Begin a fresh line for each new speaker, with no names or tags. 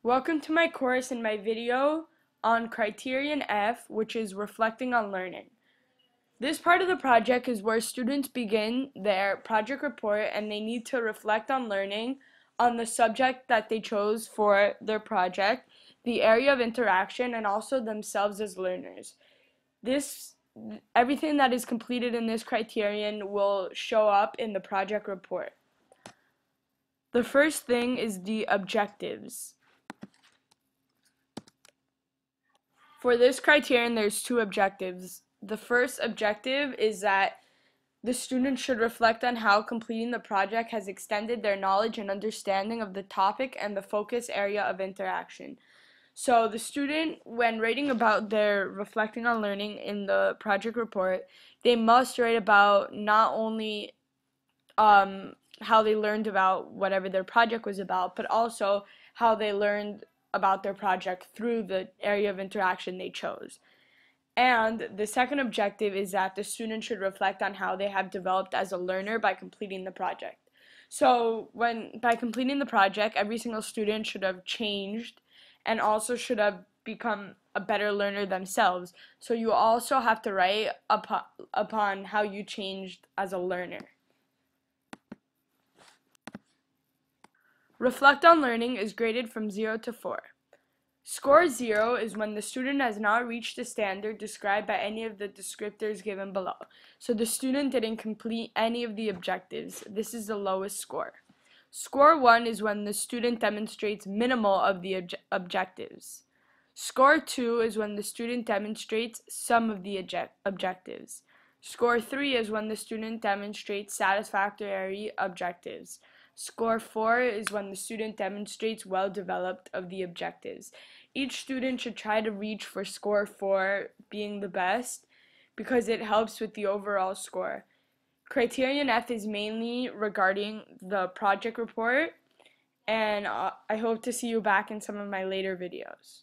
Welcome to my course and my video on criterion F, which is reflecting on learning. This part of the project is where students begin their project report and they need to reflect on learning on the subject that they chose for their project, the area of interaction, and also themselves as learners. Everything that is completed in this criterion will show up in the project report. The first thing is the objectives. For this criterion, there's two objectives. The first objective is that the student should reflect on how completing the project has extended their knowledge and understanding of the topic and the focus area of interaction. So the student, when writing about their reflecting on learning in the project report, they must write about not only how they learned about whatever their project was about, but also how they learned about their project through the area of interaction they chose. And the second objective is that the student should reflect on how they have developed as a learner by completing the project. So by completing the project, every single student should have changed and also should have become a better learner themselves. So you also have to write upon how you changed as a learner. Reflect on learning is graded from 0 to 4. Score 0 is when the student has not reached the standard described by any of the descriptors given below. So the student didn't complete any of the objectives. This is the lowest score. Score 1 is when the student demonstrates minimal of the objectives. Score 2 is when the student demonstrates some of the objectives. Score 3 is when the student demonstrates satisfactory objectives. Score 4 is when the student demonstrates well-developed of the objectives. Each student should try to reach for score 4 being the best because it helps with the overall score. Criterion F is mainly regarding the project report, and I hope to see you back in some of my later videos.